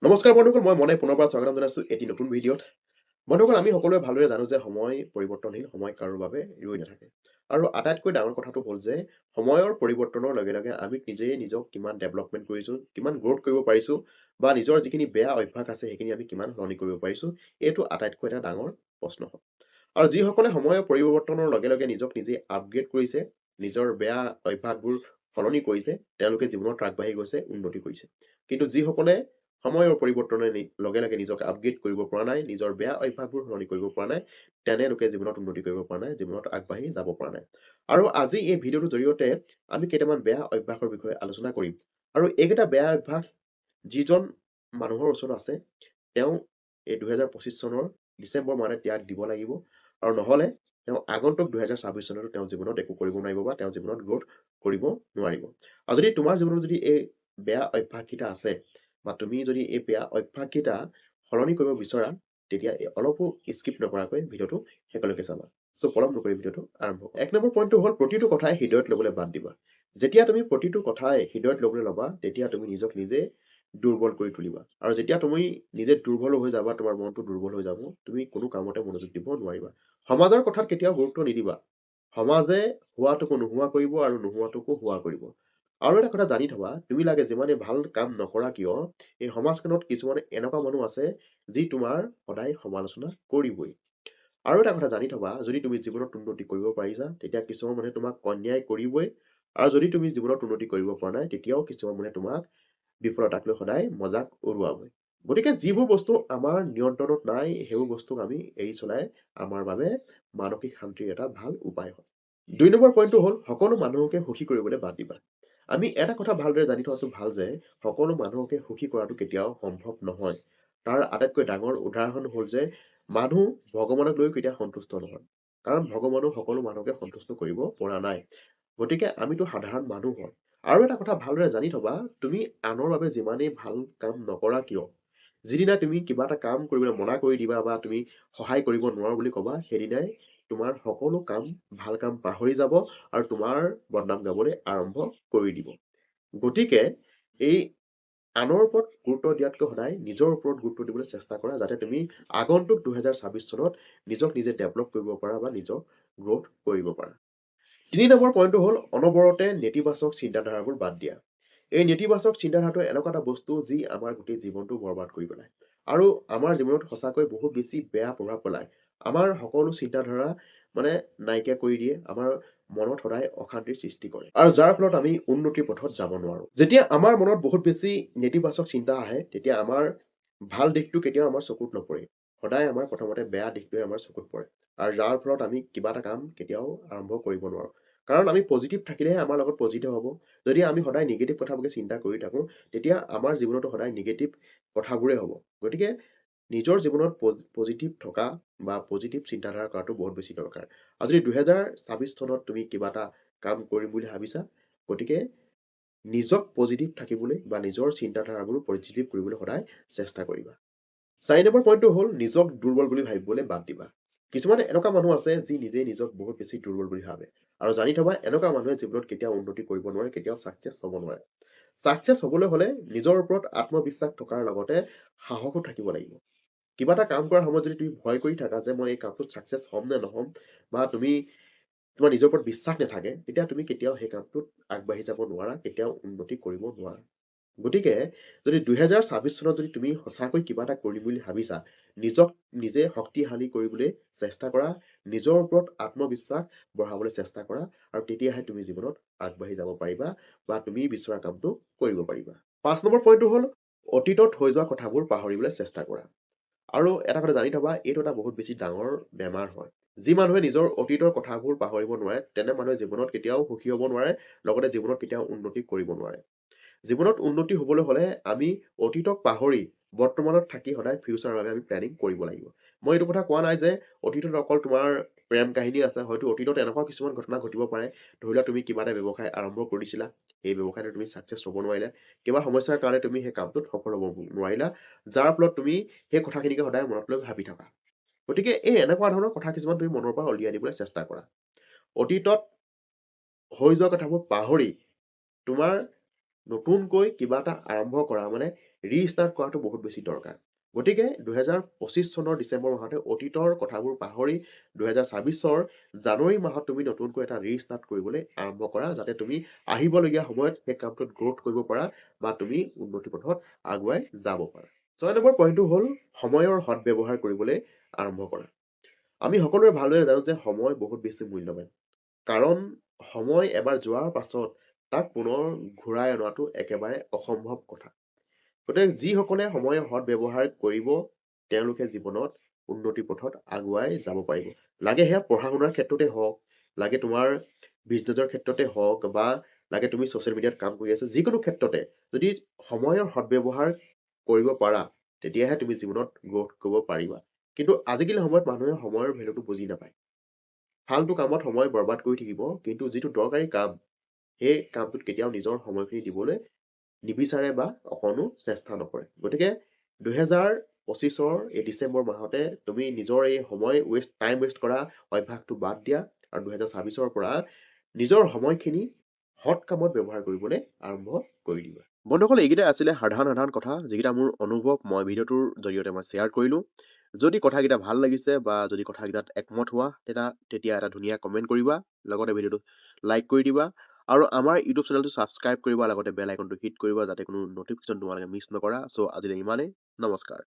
নমস্কাৰ বন্ধুসকল, মই মনে পুনৰ পৰা স্বাগতম জনাইছো এটি নতুন ভিডিঅ'ত। বন্ধুসকল, আমি সকলোৱে ভালদৰে জানো যে সময় পৰিৱৰ্তনশীল, সময় কাৰো বাবে ৰৈ নাথাকে। আৰু আটাইতকৈ ডাঙৰ কথাটো হ'ল যে সময়ৰ পৰিৱৰ্তনৰ লগে লগে আমি নিজেই নিজক কিমান ডেভেলপমেণ্ট কৰিছো, কিমান গ্ৰ'থ কৰিব পাৰিছো, বা নিজৰ যিখিনি বেয়া অভ্যাস আছে সেইখিনি আমি কিমান সলনি কৰিব পাৰিছো, এইটো আটাইতকৈ এটা ডাঙৰ প্ৰশ্ন হয়। আৰু যিসকলে সময়ৰ পৰিৱৰ্তনৰ লগে লগে নিজক নিজে আপগ্ৰেড কৰিছে, নিজৰ বেয়া অভ্যাসবোৰ সলনি কৰিছে, তেওঁলোকে জীৱনত আগবাঢ়ি গৈছে, উন্নতি কৰিছে। কিন্তু যিসকলে সময়ৰ পৰিৱৰ্তনৰ লগে লগে নিজক আপগ্ৰেড কৰিব পৰা নাই, নিজৰ বেয়া অভ্যাসবোৰ সলনি কৰিব পৰা নাই, তেনেলোকে জীৱনত উন্নতি কৰিব পৰা নাই, জীৱনত আগবাঢ়ি যাব পৰা নাই। আৰু আজি এই ভিডিঅ'টোৰ জৰিয়তে আমি কেইটামান বেয়া অভ্যাসৰ বিষয়ে আলোচনা কৰিম। আৰু এইকেইটা বেয়া অভ্যাস যিজন মানুহৰ ওচৰত আছে, তেওঁ এই 2025 চনৰ ডিচেম্বৰ মাহত ত্যাগ দিব লাগিব। আৰু নহ'লে তেওঁ আগন্তুক 2026 চনতো তেওঁ জীৱনত একো কৰিব নোৱাৰিব, বা তেওঁ জীৱনত গ্ৰ'থ কৰিব নোৱাৰিব। আৰু যদি তোমাৰ জীৱনত যদি এই বেয়া অভ্যাসকেইটা আছে, বা তুমি যদি এই বেয়া অভ্যাসকেইটা সলনি কৰিব বিচৰা, তেতিয়া অলপো স্কিপ নকৰাকৈ ভিডিঅ'টো শেষলৈকে চাবা। চ' পলম নকৰি ভিডিঅ'টো আৰম্ভ কৰোঁ। 1 নম্বৰ পইণ্টটো হ'ল প্ৰতিটো কথাই হৃদয়ত ল'বলৈ বাদ দিবা। যেতিয়া তুমি প্ৰতিটো কথাই হৃদয়ত ল'বলৈ ল'বা, তেতিয়া তুমি নিজক নিজে দুৰ্বল কৰি তুলিবা। আৰু যেতিয়া তুমি নিজে দুৰ্বল হৈ যাবা, তোমাৰ মনটো দুৰ্বল হৈ যাব, তুমি কোনো কামতে মনোযোগ দিব নোৱাৰিবা। সমাজৰ কথাত কেতিয়াও গুৰুত্ব নিদিবা। সমাজে হোৱাটোকো নোহোৱা কৰিব আৰু নোহোৱাটোকো হোৱা কৰিব। আৰু এটা কথা জানি থবা, তুমি লাগে যিমানে ভাল কাম নকৰা কিয়, এই সমাজখনত কিছুমান এনেকুৱা মানুহ আছে যি তোমাৰ সদায় সমালোচনা কৰিবই। আৰু এটা কথা জানি থবা, যদি তুমি জীৱনত উন্নতি কৰিব পাৰিছা, তেতিয়া কিছুমান মানুহে তোমাক অন্যায় কৰিবই। আৰু যদি তুমি জীৱনত উন্নতি কৰিব পৰা নাই, তেতিয়াও কিছুমান মানুহে তোমাক বিফলতাক লৈ সদায় মজাক উৰুৱাবই। গতিকে যিবোৰ বস্তু আমাৰ নিয়ন্ত্ৰণত নাই, সেইবোৰ বস্তুক আমি এৰি চলাই আমাৰ বাবে মানসিক শান্তিৰ এটা ভাল উপায় হয়। 2 নম্বৰ পইণ্টটো হ'ল সকলো মানুহকে সুখী কৰিবলৈ বাদ দিবা। আমি এটা কথা ভালদৰে জানি থোৱাটো ভাল যে সকলো মানুহকে সুখী কৰাটো কেতিয়াও সম্ভৱ নহয়। তাৰ আটাইতকৈ ডাঙৰ উদাহৰণ হ'ল যে মানুহ ভগৱানক লৈ কেতিয়াও সন্তুষ্ট নহয়। কাৰণ ভগৱানেও সকলো মানুহকে সন্তুষ্ট কৰিব পৰা নাই। গতিকে আমিতো সাধাৰণ মানুহ হয়। আৰু এটা কথা ভালদৰে জানি থবা, তুমি আনৰ বাবে যিমানেই ভাল কাম নকৰা কিয়, যিদিনা তুমি কিবা এটা কাম কৰিবলৈ মনা কৰি দিবা, বা তুমি সহায় কৰিব নোৱাৰো বুলি ক'বা, সেইদিনাই তোমাৰ সকলো কাম, ভাল কাম পাহৰি যাব, আৰু তোমাৰ বদনাম গাবলৈ আৰম্ভ কৰি দিব। গতিকে এই আনৰ ওপৰত গুৰুত্ব দিয়াতকৈ সদায় নিজৰ ওপৰত গুৰুত্ব দিবলৈ চেষ্টা কৰা, যাতে তুমি আগন্তুক 2026 চনত নিজক নিজে ডেভেলপ কৰিব পাৰা, বা নিজক গ্ৰ'থ কৰিব পাৰা। 3 নম্বৰ পইণ্টটো হ'ল অনবৰতে নেতিবাচক চিন্তাধাৰাবোৰ বাদ দিয়া। এই নেতিবাচক চিন্তাধাৰাটো এনেকুৱা এটা বস্তু যি আমাৰ গোটেই জীৱনটো বৰবাদ কৰি পেলায়। আৰু আমাৰ জীৱনত সঁচাকৈ বহুত বেছি বেয়া প্ৰভাৱ পেলায়। আমাৰ সকলো চিন্তাধাৰা নাইকিয়া কৰি দিয়ে, আমাৰ মনত সদায় অশান্তিৰ সৃষ্টি কৰে, আৰু যাৰ ফলত আমি উন্নতিৰ পথত যাব নোৱাৰো। যেতিয়া আমাৰ মনত বহুত বেছি নেতিবাচক চিন্তা আহে, তেতিয়া আমাৰ ভাল দিশটো কেতিয়াও আমাৰ চকুত নপৰে। সদায় আমাৰ প্ৰথমতে বেয়া দিশটোৱে আমাৰ চকুত পৰে, আৰু যাৰ ফলত আমি কিবা এটা কাম কেতিয়াও আৰম্ভ কৰিব নোৱাৰো। কাৰণ আমি পজিটিভ থাকিলেহে আমাৰ লগত পজিটিভ হ'ব। যদি আমি সদায় নিগেটিভ কথাবোৰকে চিন্তা কৰি থাকো, তেতিয়া আমাৰ জীৱনতো সদায় নিগেটিভ কথাবোৰে হ'ব। গতিকে নিজৰ জীৱনত পজিটিভ থকা, বা পজিটিভ চিন্তাধাৰা কৰাটো বহুত বেছি দৰকাৰ। আৰু যদি 2026 চনত তুমি কিবা এটা কাম কৰিম বুলি ভাবিছা, গতিকে নিজক পজিটিভ থাকিবলৈ, বা নিজৰ চিন্তাধাৰাবোৰ পজিটিভ কৰিবলৈ সদায় চেষ্টা কৰিবা। 4 নম্বৰ পইণ্টটো হ'ল নিজক দুৰ্বল বুলি ভাবিবলৈ বাদ দিবা। কিছুমান এনেকুৱা মানুহ আছে যি নিজে নিজক বহুত বেছি দুৰ্বল বুলি ভাবে। আৰু জানি থবা, এনেকুৱা মানুহে জীৱনত কেতিয়াও উন্নতি কৰিব নোৱাৰে, কেতিয়াও ছাকচেছ হ'ব নোৱাৰে। ছাকচেছ হ'বলৈ হ'লে নিজৰ ওপৰত আত্মবিশ্বাস থকাৰ লগতে সাহসো থাকিব লাগিব। কিবা এটা কাম কৰাৰ সময়ত যদি তুমি ভয় কৰি থাকা যে মই এই কামটোত ছাকচেছ হ'ম নে নহ'ম, বা তোমাৰ নিজৰ ওপৰত বিশ্বাস নাথাকে, তেতিয়া তুমি কেতিয়াও সেই কামটোত আগবাঢ়ি যাব নোৱাৰা, কেতিয়াও উন্নতি কৰিব নোৱাৰা। গতিকে যদি 2026 চনত যদি তুমি সঁচাকৈ কিবা এটা কৰিম বুলি ভাবিছা, নিজক নিজে শক্তিশালী কৰিবলৈ চেষ্টা কৰা, নিজৰ ওপৰত আত্মবিশ্বাস বঢ়াবলৈ চেষ্টা কৰা, আৰু তেতিয়াহে তুমি জীৱনত আগবাঢ়ি যাব পাৰিবা, বা তুমি বিচৰা কামটো কৰিব পাৰিবা। 5 নম্বৰ পইণ্টটো হ'ল অতীতত হৈ যোৱা কথাবোৰ পাহৰিবলৈ চেষ্টা কৰা। আৰু এটা কথা জানি থবা, এইটো এটা বহুত বেছি ডাঙৰ বেমাৰ হয়। যি মানুহে নিজৰ অতীতৰ কথাবোৰ পাহৰিব নোৱাৰে, তেনে মানুহে জীৱনত কেতিয়াও সুখী হ'ব নোৱাৰে, লগতে জীৱনত কেতিয়াও উন্নতি কৰিব নোৱাৰে। জীৱনত উন্নতি হ'বলৈ হ'লে আমি অতীতক পাহৰি বৰ্তমানত থাকি সদায় ফিউচাৰৰ বাবে আমি প্লেনিং কৰিব লাগিব। মই এইটো কথা কোৱা নাই যে অতীতত অকল তোমাৰ প্ৰেম কাহিনী আছে, হয়তো অতীতত এনেকুৱা কিছুমান ঘটনা ঘটিব পাৰে। ধৰি লোৱা তুমি কিবা এটা ব্যৱসায় আৰম্ভ কৰিছিলা, এই ব্যৱসায়টো তুমি ছাকচেছ হ'ব নোৱাৰিলা, কিবা সমস্যাৰ কাৰণে তুমি সেই কামটোত সফল হ'ব নোৱাৰিলা, যাৰ ফলত তুমি সেই কথাখিনিকে সদায় মনত লৈ ভাবি থাকা। গতিকে এই এনেকুৱা ধৰণৰ কথা কিছুমান তুমি মনৰ পৰা উলিয়াই দিবলৈ চেষ্টা কৰা। অতীতত হৈ যোৱা কথাবোৰ পাহৰি তোমাৰ নতুনকৈ কিবা এটা আৰম্ভ কৰা, ৰিষ্টাৰ্ট কৰাটো বহুত বেছি দৰকাৰ। গতিকে 2025 চনৰ ডিচেম্বৰ মাহতে অতীতৰ কথাবোৰ পাহৰি 2026 জানুৱাৰী মাহত তুমি নতুনকৈ এটা ৰিষ্টাৰ্ট কৰিবলৈ আৰম্ভ কৰা, যাতে তুমি আহিবলগীয়া সময়ত সেই কামটোত গ্ৰথ কৰিব পাৰা বা তুমি উন্নতি পথত আগুৱাই যাব পাৰা। 6 নম্বৰ পইণ্টটো হ'ল সময়ৰ সৎব্যৱহাৰ কৰিবলৈ আৰম্ভ কৰা। আমি সকলোৱে ভালদৰে জানো যে সময় বহুত বেছি মূল্যৱান, কাৰণ সময় এবাৰ যোৱাৰ পাছত তাক পুনৰ ঘূৰাই অনাটো একেবাৰে অসম্ভৱ কথা। গতিকে যিসকলে সময়ৰ সৎব্যৱহাৰ কৰিব তেওঁলোকে জীৱনত উন্নতি পথত আগুৱাই যাব পাৰিব। লাগে সেয়া পঢ়া শুনাৰ ক্ষেত্ৰতে হওক, লাগে তোমাৰ বিজনেছৰ ক্ষেত্ৰতে হওক, বা লাগে তুমি ছ'চিয়েল মিডিয়াত কাম কৰি আছা, যিকোনো ক্ষেত্ৰতে যদি সময়ৰ সৎব্যৱহাৰ কৰিব পাৰা তেতিয়াহে তুমি জীৱনত গ্ৰথ কৰিব পাৰিবা। কিন্তু আজিকালি সময়ত মানুহে সময়ৰ ভেলুটো বুজি নাপায়। ফাল্টু কামত সময় বৰবাদ কৰি থাকিব, কিন্তু যিটো দৰকাৰী কাম সেই কামটোত কেতিয়াও নিজৰ সময়খিনি দিবলৈ নিবিচাৰে বা অকণো চেষ্টা নকৰে। গতিকে 2025 এই ডিচেম্বৰ মাহতে তুমি নিজৰ এই টাইম ৱেষ্ট কৰা অভ্যাসটো বাদ দিয়া আৰু 2026 পৰা নিজৰ সময়খিনি সৎ কামত ব্যৱহাৰ কৰিবলৈ আৰম্ভ কৰি দিবা। বন্ধুসকল, এইকেইটা আছিলে সাধাৰণ কথা, যিকেইটা মোৰ অনুভৱ মই ভিডিঅ'টোৰ জৰিয়তে মই শ্বেয়াৰ কৰিলোঁ। যদি কথাকেইটা ভাল লাগিছে বা যদি কথাকেইটাত একমত হোৱা তেতিয়া এটা ধুনীয়া কমেণ্ট কৰিবা, লগতে ভিডিঅ'টো লাইক কৰি দিবা আৰু আমাৰ ইউটিউব চেনেলটো ছাবস্ক্ৰাইব কৰিবা, লগতে বেল আইকনটো হিট কৰিবা, যাতে কোনো নটিফিকেশ্যন তোমালোকে মিছ নকৰা। চ' আজিলৈ ইমানেই, নমস্কাৰ।